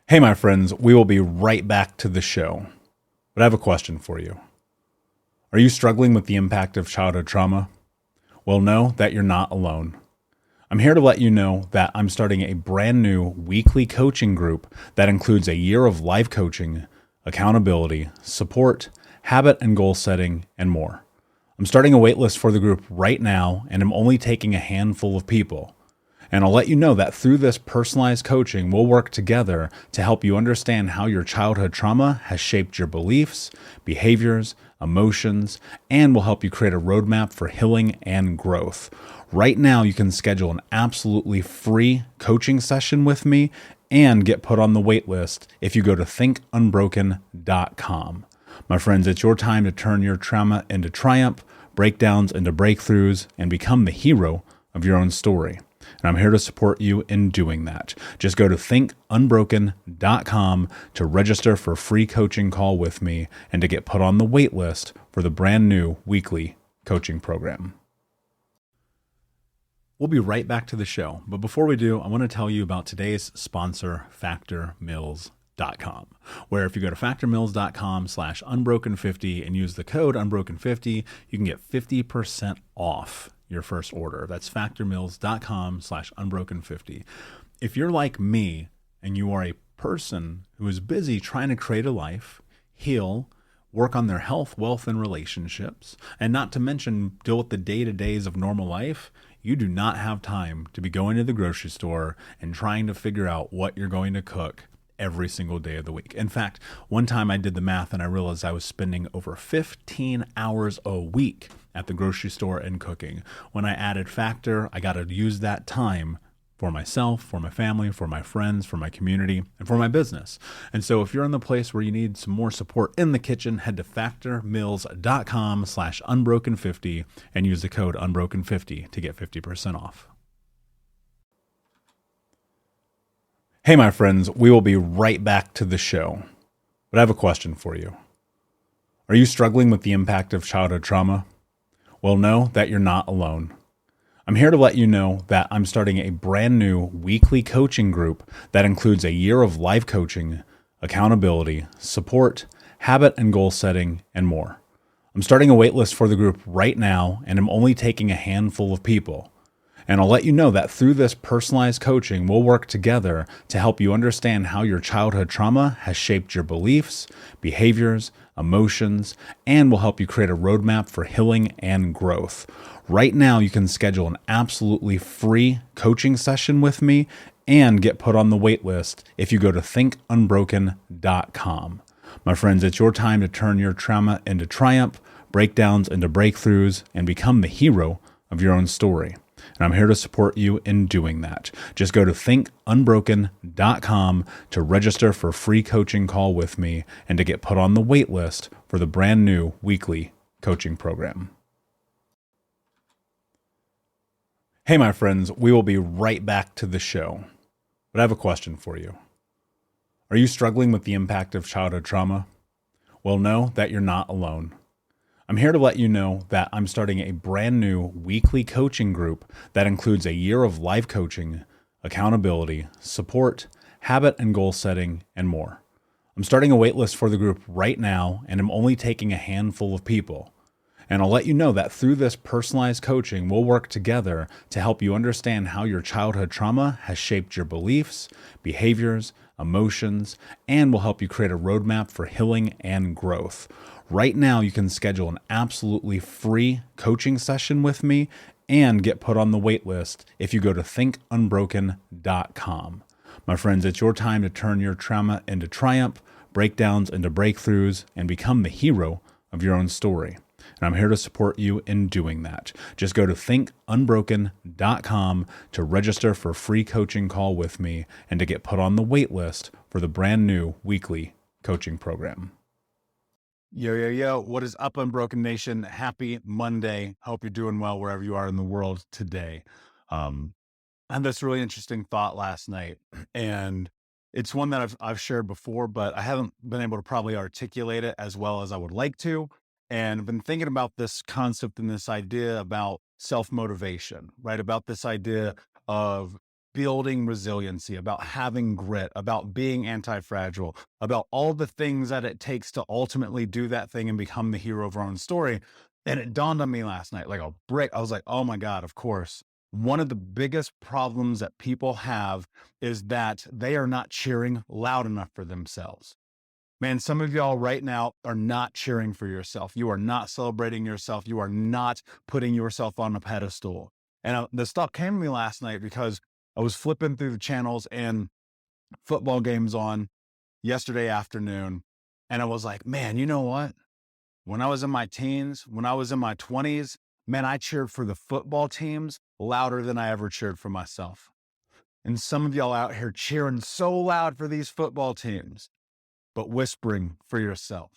Hey, my friends, we will be right back to the show. But I have a question for you. Are you struggling with the impact of childhood trauma? Well, know that you're not alone. I'm here to let you know that I'm starting a brand new weekly coaching group that includes a year of life coaching, accountability, support, habit and goal setting, and more. I'm starting a waitlist for the group right now, and I'm only taking a handful of people. And I'll let you know that through this personalized coaching, we'll work together to help you understand how your childhood trauma has shaped your beliefs, behaviors, emotions, and will help you create a roadmap for healing and growth. Right now, you can schedule an absolutely free coaching session with me and get put on the wait list if you go to thinkunbroken.com. My friends, it's your time to turn your trauma into triumph, breakdowns into breakthroughs, and become the hero of your own story. And I'm here to support you in doing that. Just go to thinkunbroken.com to register for a free coaching call with me and to get put on the wait list for the brand new weekly coaching program. We'll be right back to the show. But before we do, I want to tell you about today's sponsor, factormeals.com, where if you go to factormeals.com/unbroken50 and use the code unbroken50, you can get 50% off your first order. That's factormeals.com/unbroken50. If you're like me and you are a person who is busy trying to create a life, heal, work on their health, wealth, and relationships, and not to mention deal with the day-to-days of normal life, you do not have time to be going to the grocery store and trying to figure out what you're going to cook every single day of the week. In fact, one time I did the math and I realized I was spending over 15 hours a week at the grocery store and cooking. When I added Factor, I got to use that time for myself, for my family, for my friends, for my community, and for my business. And so if you're in the place where you need some more support in the kitchen, head to factormeals.com/unbroken50 and use the code unbroken50 to get 50% off. Hey, my friends, we will be right back to the show. But I have a question for you. Are you struggling with the impact of childhood trauma? Well, know that you're not alone. I'm here to let you know that I'm starting a brand new weekly coaching group that includes a year of life coaching, accountability, support, habit and goal setting, and more. I'm starting a waitlist for the group right now, and I'm only taking a handful of people. And I'll let you know that through this personalized coaching, we'll work together to help you understand how your childhood trauma has shaped your beliefs, behaviors, emotions, and will help you create a roadmap for healing and growth. Right now, you can schedule an absolutely free coaching session with me and get put on the wait list if you go to thinkunbroken.com. My friends, it's your time to turn your trauma into triumph, breakdowns into breakthroughs, and become the hero of your own story. And I'm here to support you in doing that. Just go to thinkunbroken.com to register for a free coaching call with me and to get put on the wait list for the brand new weekly coaching program. Hey, my friends, we will be right back to the show. But I have a question for you. Are you struggling with the impact of childhood trauma? Well, know that you're not alone. I'm here to let you know that I'm starting a brand new weekly coaching group that includes a year of life coaching, accountability, support, habit and goal setting, and more. I'm starting a waitlist for the group right now, and I'm only taking a handful of people. And I'll let you know that through this personalized coaching, we'll work together to help you understand how your childhood trauma has shaped your beliefs, behaviors, emotions, and will help you create a roadmap for healing and growth. Right now, you can schedule an absolutely free coaching session with me and get put on the wait list if you go to thinkunbroken.com. My friends, it's your time to turn your trauma into triumph, breakdowns into breakthroughs, and become the hero of your own story. And I'm here to support you in doing that. Just go to thinkunbroken.com to register for a free coaching call with me and to get put on the wait list for the brand new weekly coaching program. Yo. What is up, Unbroken Nation? Happy Monday. Hope you're doing well wherever you are in the world today. I had this really interesting thought last night, and it's one that I've shared before, but I haven't been able to probably articulate it as well as I would like to. And I've been thinking about this concept and this idea about self-motivation, right? About this idea of building resiliency, about having grit, about being anti-fragile, about all the things that it takes to ultimately do that thing and become the hero of our own story. And it dawned on me last night, like a brick. I was like, oh my God, of course. One of the biggest problems that people have is that they are not cheering loud enough for themselves. Man, some of y'all right now are not cheering for yourself. You are not celebrating yourself. You are not putting yourself on a pedestal. And this thought came to me last night because I was flipping through the channels and football games on yesterday afternoon. And I was like, man, you know what? When I was in my teens, when I was in my 20s, man, I cheered for the football teams louder than I ever cheered for myself. And some of y'all out here cheering so loud for these football teams, but whispering for yourself.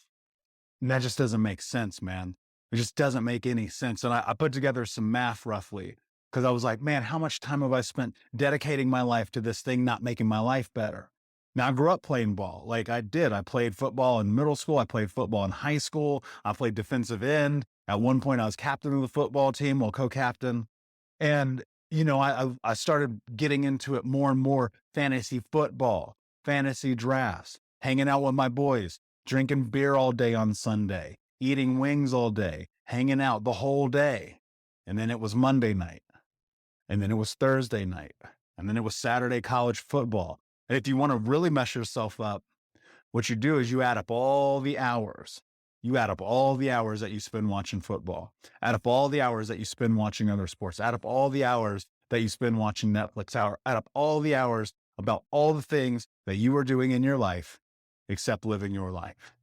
And that just doesn't make sense, man. It just doesn't make any sense. And I put together some math roughly because I was like, man, how much time have I spent dedicating my life to this thing not making my life better? Now, I grew up playing ball like I did. I played football in middle school. I played football in high school. I played defensive end. At one point, I was captain of the football team, well, co-captain. And, you know, I started getting into it more and more, fantasy football, fantasy drafts, hanging out with my boys, drinking beer all day on Sunday, eating wings all day, hanging out the whole day. And then it was Monday night. And then it was Thursday night. And then it was Saturday college football. And if you want to really mess yourself up, what you do is you add up all the hours. You add up all the hours that you spend watching football. Add up all the hours that you spend watching other sports. Add up all the hours that you spend watching Netflix. Add up all the hours about all the things that you are doing in your life except living your life.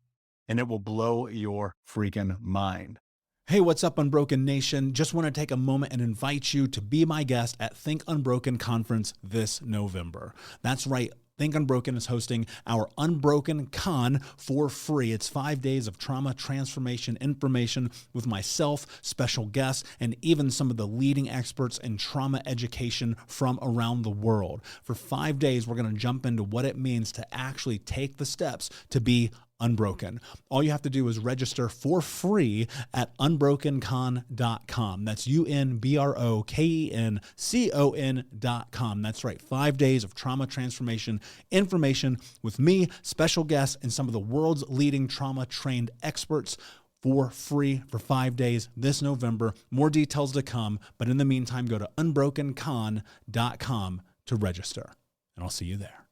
And it will blow your freaking mind. Hey, what's up, Unbroken Nation? Just want to take a moment and invite you to be my guest at Think Unbroken Conference this November. That's right. Think Unbroken is hosting our Unbroken Con for free. It's 5 days of trauma transformation information with myself, special guests, and even some of the leading experts in trauma education from around the world. For 5 days, we're going to jump into what it means to actually take the steps to be unbroken. All you have to do is register for free at unbrokencon.com. That's unbrokencon.com. That's right. 5 days of trauma transformation information with me, special guests, and some of the world's leading trauma trained experts for free for 5 days this November. More details to come. But in the meantime, go to unbrokencon.com to register. And I'll see you there.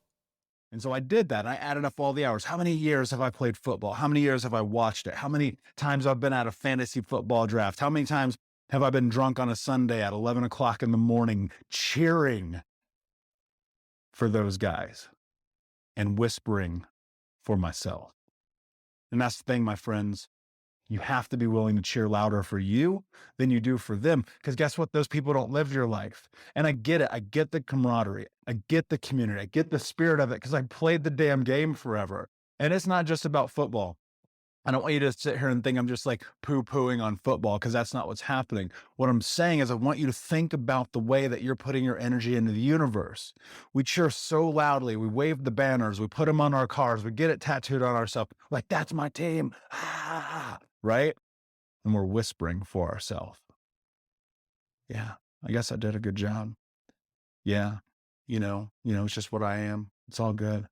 And so I did that. I added up all the hours. How many years have I played football? How many years have I watched it? How many times I've been at a fantasy football draft? How many times have I been drunk on a Sunday at 11 o'clock in the morning cheering for those guys and whispering for myself? And that's the thing, my friends. You have to be willing to cheer louder for you than you do for them. Because guess what? Those people don't live your life. And I get it. I get the camaraderie. I get the community. I get the spirit of it because I played the damn game forever. And it's not just about football. I don't want you to sit here and think I'm just like poo-pooing on football because that's not what's happening. What I'm saying is I want you to think about the way that you're putting your energy into the universe. We cheer so loudly. We wave the banners. We put them on our cars. We get it tattooed on ourselves. Like, that's my team. Right? And we're whispering for ourselves. Yeah, I guess I did a good job. Yeah, you know, it's just what I am. It's all good.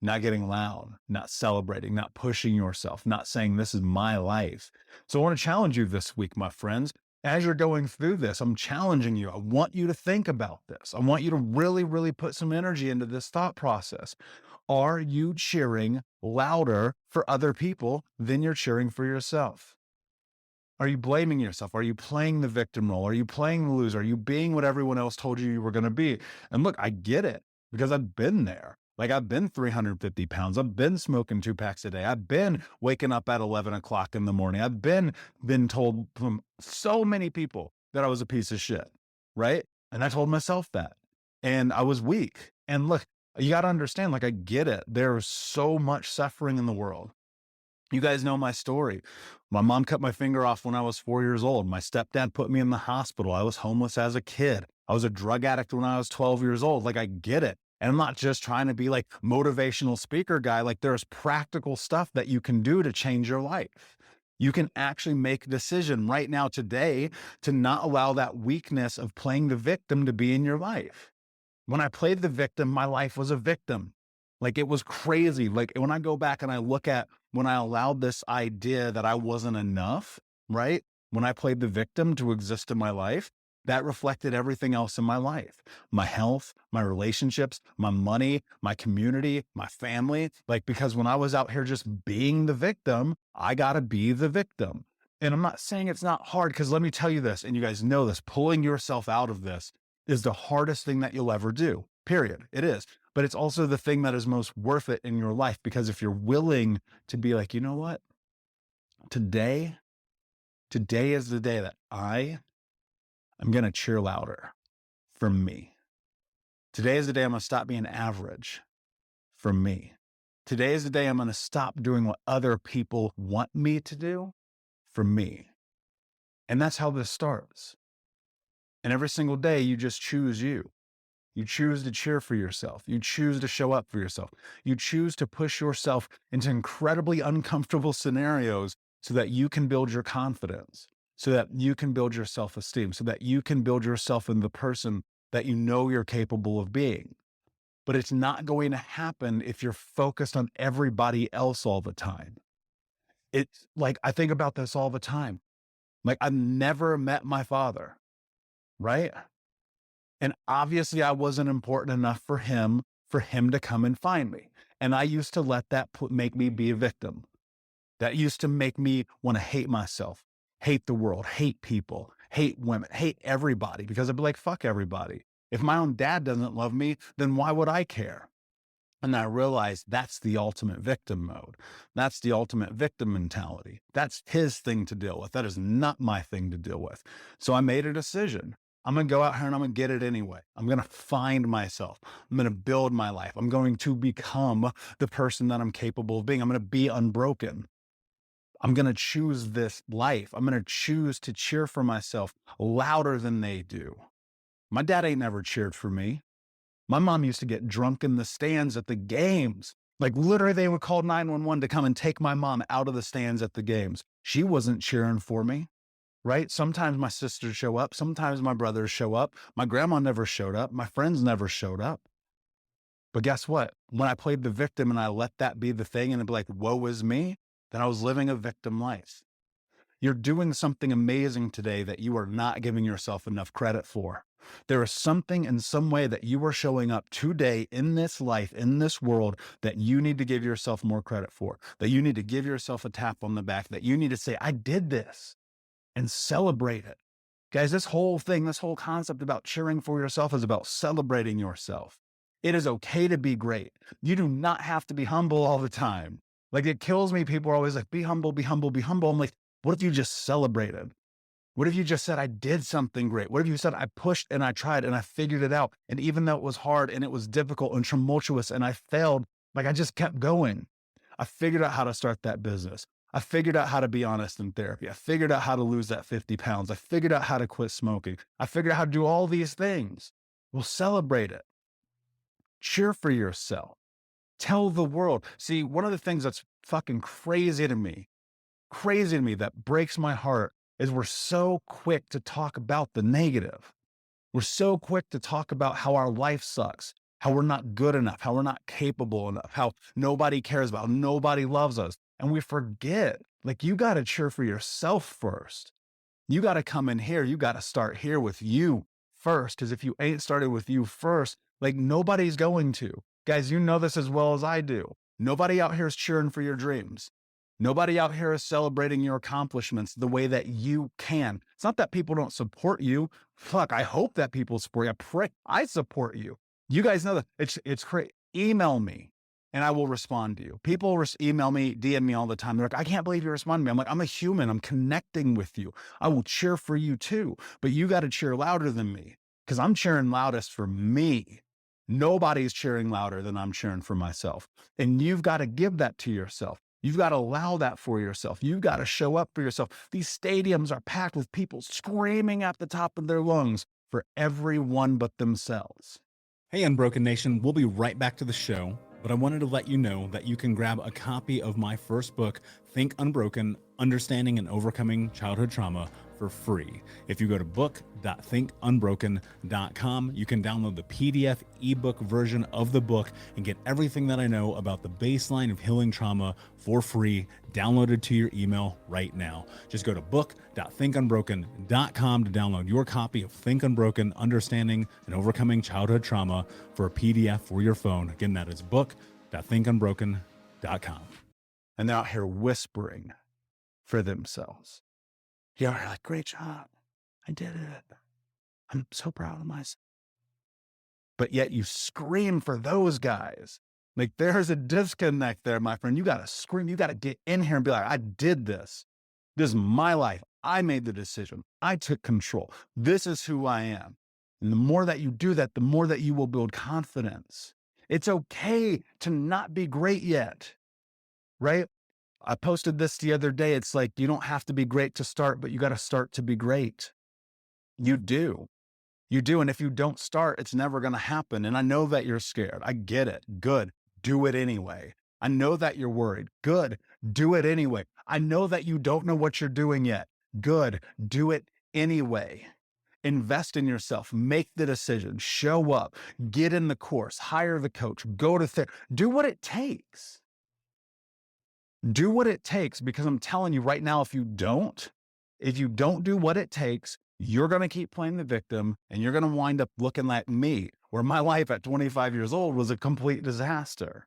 Not getting loud, not celebrating, not pushing yourself, not saying this is my life. So I want to challenge you this week, my friends. As you're going through this, I'm challenging you. I want you to think about this. I want you to really, really put some energy into this thought process. Are you cheering louder for other people than you're cheering for yourself? Are you blaming yourself? Are you playing the victim role? Are you playing the loser? Are you being what everyone else told you you were going to be? And look, I get it because I've been there. Like, I've been 350 pounds. I've been smoking 2 packs a day. I've been waking up at 11 o'clock in the morning. I've been told from so many people that I was a piece of shit, right? And I told myself that. And I was weak. And look, you got to understand, like, I get it. There's so much suffering in the world. You guys know my story. My mom cut my finger off when I was 4 years old. My stepdad put me in the hospital. I was homeless as a kid. I was a drug addict when I was 12 years old. Like, I get it. And I'm not just trying to be like motivational speaker guy. Like, there's practical stuff that you can do to change your life. You can actually make a decision right now today to not allow that weakness of playing the victim to be in your life. When I played the victim, my life was a victim. Like, it was crazy. Like, when I go back and I look at when I allowed this idea that I wasn't enough, right? When I played the victim to exist in my life, that reflected everything else in my life, my health, my relationships, my money, my community, my family. Like, because when I was out here just being the victim, I got to be the victim. And I'm not saying it's not hard, because let me tell you this, and you guys know this, pulling yourself out of this is the hardest thing that you'll ever do, period. It is. But it's also the thing that is most worth it in your life, because if you're willing to be like, you know what, today is the day that I'm going to cheer louder for me. Today is the day I'm going to stop being average for me. Today is the day I'm going to stop doing what other people want me to do for me. And that's how this starts. And every single day you just choose you. You choose to cheer for yourself. You choose to show up for yourself. You choose to push yourself into incredibly uncomfortable scenarios so that you can build your confidence, so that you can build your self-esteem, so that you can build yourself into the person that you know you're capable of being. But it's not going to happen if you're focused on everybody else all the time. It's like, I think about this all the time. Like, I've never met my father, right? And obviously I wasn't important enough for him to come and find me. And I used to let that make me be a victim. That used to make me want to hate myself, hate the world, hate people, hate women, hate everybody, because I'd be like, fuck everybody. If my own dad doesn't love me, then why would I care? And I realized that's the ultimate victim mode. That's the ultimate victim mentality. That's his thing to deal with. That is not my thing to deal with. So I made a decision. I'm going to go out here and I'm going to get it anyway. I'm going to find myself. I'm going to build my life. I'm going to become the person that I'm capable of being. I'm going to be unbroken. I'm going to choose this life. I'm going to choose to cheer for myself louder than they do. My dad ain't never cheered for me. My mom used to get drunk in the stands at the games. Like, literally, they would call 911 to come and take my mom out of the stands at the games. She wasn't cheering for me, right? Sometimes my sisters show up. Sometimes my brothers show up. My grandma never showed up. My friends never showed up. But guess what? When I played the victim and I let that be the thing and it'd be like, woe is me, then I was living a victim life. You're doing something amazing today that you are not giving yourself enough credit for. There is something in some way that you are showing up today in this life, in this world, that you need to give yourself more credit for, that you need to give yourself a tap on the back, that you need to say, I did this, and celebrate it. Guys, this whole thing, this whole concept about cheering for yourself is about celebrating yourself. It is okay to be great. You do not have to be humble all the time. Like, it kills me. People are always like, be humble, be humble, be humble. I'm like, what if you just celebrated? What if you just said, I did something great? What if you said, I pushed and I tried and I figured it out? And even though it was hard and it was difficult and tumultuous and I failed, like, I just kept going. I figured out how to start that business. I figured out how to be honest in therapy. I figured out how to lose that 50 pounds. I figured out how to quit smoking. I figured out how to do all these things. Well, celebrate it. Cheer for yourself. Tell the world. See, one of the things that's fucking crazy to me, that breaks my heart, is we're so quick to talk about the negative. We're so quick to talk about how our life sucks, how we're not good enough, how we're not capable enough, how nobody cares about, nobody loves us. And we forget, like, you got to cheer for yourself first. You got to come in here. You got to start here with you first. Because if you ain't started with you first, like, nobody's going to. Guys, you know this as well as I do. Nobody out here is cheering for your dreams. Nobody out here is celebrating your accomplishments the way that you can. It's not that people don't support you. Fuck, I hope that people support you. I pray I support you. You guys know that it's crazy. Email me and I will respond to you. People email me, DM me all the time. They're like, I can't believe you respond to me. I'm like, I'm a human. I'm connecting with you. I will cheer for you too, but you got to cheer louder than me, because I'm cheering loudest for me. Nobody's cheering louder than I'm cheering for myself. And you've got to give that to yourself. You've got to allow that for yourself. You've got to show up for yourself. These stadiums are packed with people screaming at the top of their lungs for everyone but themselves. Hey, Unbroken Nation, we'll be right back to the show, but I wanted to let you know that you can grab a copy of my first book, Think Unbroken, Understanding and Overcoming Childhood Trauma, for free. If you go to book.thinkunbroken.com, you can download the PDF ebook version of the book and get everything that I know about the baseline of healing trauma for free, downloaded to your email right now. Just go to book.thinkunbroken.com to download your copy of Think Unbroken, Understanding and Overcoming Childhood Trauma for a PDF for your phone. Again, that is book.thinkunbroken.com. And they're out here whispering for themselves. You're like, great job. I did it. I'm so proud of myself. But yet you scream for those guys. Like, there's a disconnect there, my friend. You got to scream. You got to get in here and be like, I did this. This is my life. I made the decision. I took control. This is who I am. And the more that you do that, the more that you will build confidence. It's okay to not be great yet, right? I posted this the other day. It's like, you don't have to be great to start, but you got to start to be great. You do. You do. And if you don't start, it's never going to happen. And I know that you're scared. I get it. Good. Do it anyway. I know that you're worried. Good. Do it anyway. I know that you don't know what you're doing yet. Good. Do it anyway. Invest in yourself. Make the decision. Show up. Get in the course. Hire the coach. Go to therapy. Do what it takes. Do what it takes, because I'm telling you right now, if you don't do what it takes, you're going to keep playing the victim, and you're going to wind up looking like me, where my life at 25 years old was a complete disaster.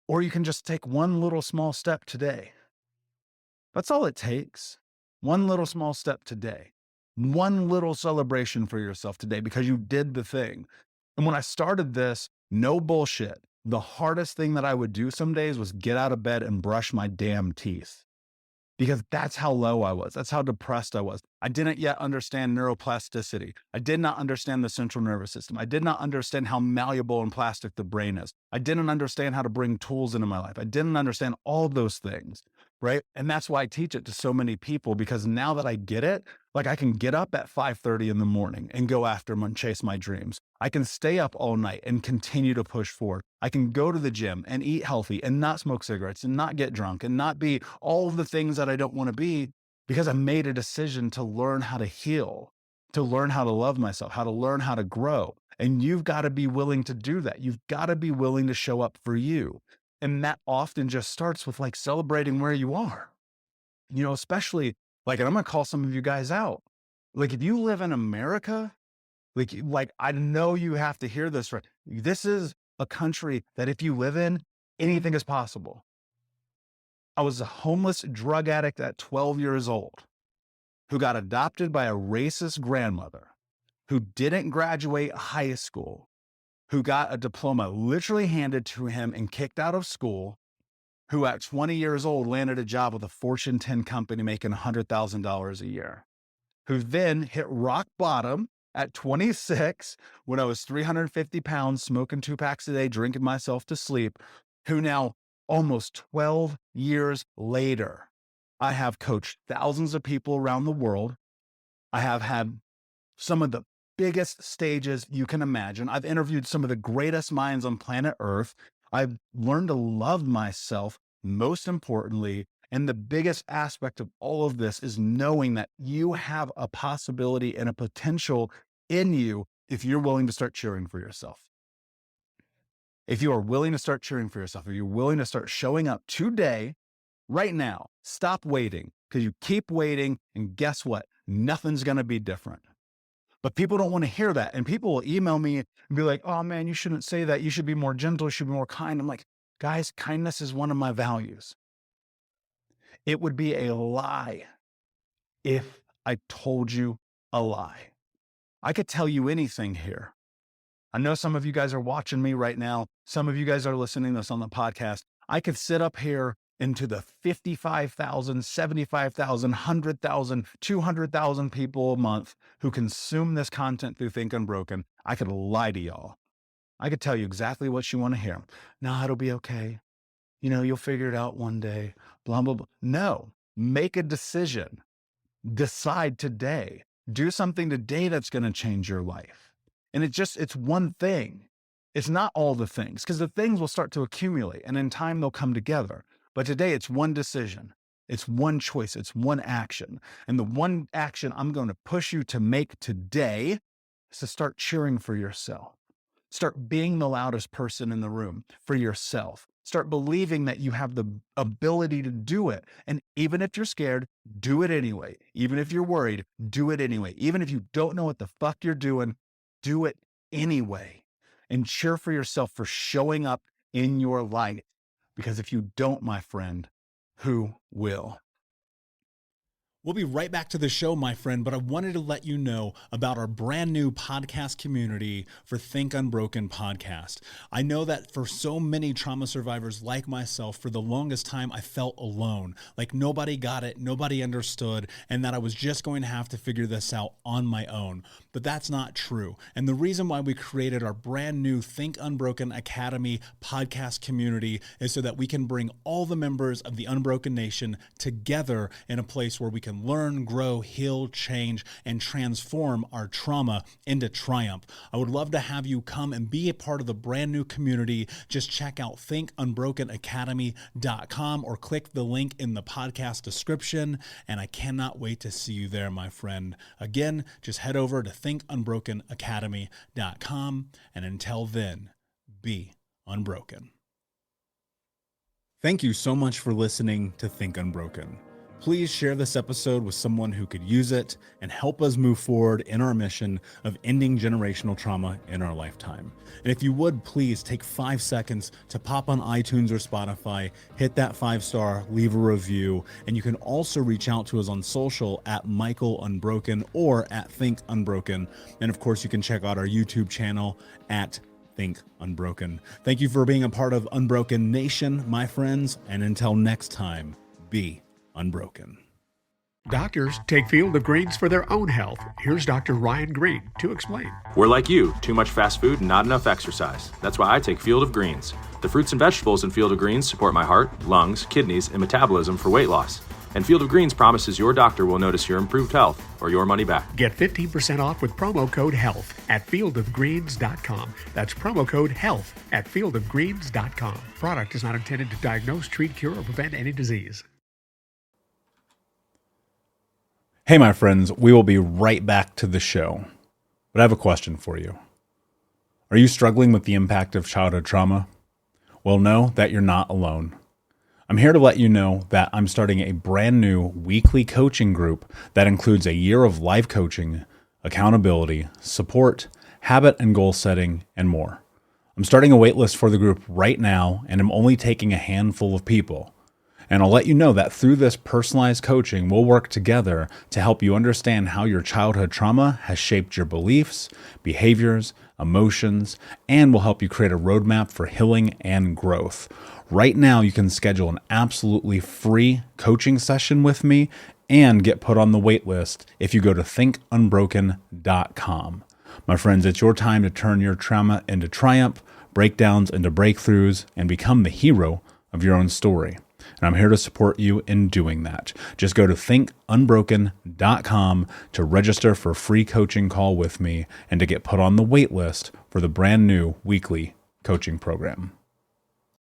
Or you can just take one little small step today. That's all it takes. One little small step today. One little celebration for yourself today because you did the thing. And when I started this, no bullshit, the hardest thing that I would do some days was get out of bed and brush my damn teeth. Because that's how low I was. That's how depressed I was. I didn't yet understand neuroplasticity. I did not understand the central nervous system. I did not understand how malleable and plastic the brain is. I didn't understand how to bring tools into my life. I didn't understand all those things, right? And that's why I teach it to so many people, because now that I get it, like, I can get up at 5:30 in the morning and go after them and chase my dreams. I can stay up all night and continue to push forward. I can go to the gym and eat healthy and not smoke cigarettes and not get drunk and not be all of the things that I don't want to be, because I made a decision to learn how to heal, to learn how to love myself, how to learn how to grow. And you've got to be willing to do that. You've got to be willing to show up for you. And that often just starts with, like, celebrating where you are, especially, like, and I'm going to call some of you guys out. Like, if you live in America, like I know you have to hear this, right? This is a country that if you live in, anything is possible. I was a homeless drug addict at 12 years old who got adopted by a racist grandmother who didn't graduate high school, who got a diploma literally handed to him and kicked out of school, who at 20 years old landed a job with a Fortune 10 company making $100,000 a year, who then hit rock bottom at 26 when I was 350 pounds, smoking 2 packs a day, drinking myself to sleep, who now, almost 12 years later, I have coached thousands of people around the world. I have had some of the biggest stages you can imagine. I've interviewed some of the greatest minds on planet Earth. I've learned to love myself, most importantly. And the biggest aspect of all of this is knowing that you have a possibility and a potential in you if you're willing to start cheering for yourself. If you are willing to start cheering for yourself, if you're willing to start showing up today, right now, stop waiting, because you keep waiting, and guess what? Nothing's going to be different. But people don't want to hear that. And people will email me and be like, oh man, you shouldn't say that. You should be more gentle. You should be more kind. I'm like, guys, kindness is one of my values. It would be a lie if I told you a lie. I could tell you anything here. I know some of you guys are watching me right now. Some of you guys are listening to this on the podcast. I could sit up here into the 55,000, 75,000, 100,000, 200,000 people a month who consume this content through Think Unbroken. I could lie to y'all. I could tell you exactly what you want to hear. No, it'll be okay. You'll figure it out one day, blah, blah, blah. No, make a decision. Decide today. Do something today that's going to change your life. And it's one thing. It's not all the things, because the things will start to accumulate and in time they'll come together. But today it's one decision. It's one choice. It's one action. And the one action I'm going to push you to make today is to start cheering for yourself. Start being the loudest person in the room for yourself. Start believing that you have the ability to do it. And even if you're scared, do it anyway. Even if you're worried, do it anyway. Even if you don't know what the fuck you're doing, do it anyway. And cheer for yourself for showing up in your life. Because if you don't, my friend, who will? We'll be right back to the show, my friend, but I wanted to let you know about our brand new podcast community for Think Unbroken podcast. I know that for so many trauma survivors like myself, for the longest time, I felt alone, like nobody got it, nobody understood, and that I was just going to have to figure this out on my own. But that's not true. And the reason why we created our brand new Think Unbroken Academy podcast community is so that we can bring all the members of the Unbroken Nation together in a place where we can learn, grow, heal, change, and transform our trauma into triumph. I would love to have you come and be a part of the brand new community. Just check out thinkunbrokenacademy.com or click the link in the podcast description. And I cannot wait to see you there, my friend. Again, just head over to thinkunbrokenacademy.com. And until then, be unbroken. Thank you so much for listening to Think Unbroken. Please share this episode with someone who could use it and help us move forward in our mission of ending generational trauma in our lifetime. And if you would, please take 5 seconds to pop on iTunes or Spotify, hit that 5-star, leave a review, and you can also reach out to us on social at Michael Unbroken or at Think Unbroken. And of course, you can check out our YouTube channel at Think Unbroken. Thank you for being a part of Unbroken Nation, my friends, and until next time, be unbroken. Doctors take Field of Greens for their own health. Here's Dr. Ryan Green to explain. We're like you, too much fast food and not enough exercise. That's why I take Field of Greens. The fruits and vegetables in Field of Greens support my heart, lungs, kidneys, and metabolism for weight loss. And Field of Greens promises your doctor will notice your improved health or your money back. Get 15% off with promo code HEALTH at fieldofgreens.com. That's promo code HEALTH at fieldofgreens.com. Product is not intended to diagnose, treat, cure, or prevent any disease. Hey, my friends, we will be right back to the show. But I have a question for you. Are you struggling with the impact of childhood trauma? Well, know that you're not alone. I'm here to let you know that I'm starting a brand new weekly coaching group that includes a year of live coaching, accountability, support, habit and goal setting, and more. I'm starting a waitlist for the group right now, and I'm only taking a handful of people. And I'll let you know that through this personalized coaching, we'll work together to help you understand how your childhood trauma has shaped your beliefs, behaviors, emotions, and will help you create a roadmap for healing and growth. Right now, you can schedule an absolutely free coaching session with me and get put on the wait list if you go to thinkunbroken.com. My friends, it's your time to turn your trauma into triumph, breakdowns into breakthroughs, and become the hero of your own story. And I'm here to support you in doing that. Just go to thinkunbroken.com to register for a free coaching call with me and to get put on the wait list for the brand new weekly coaching program.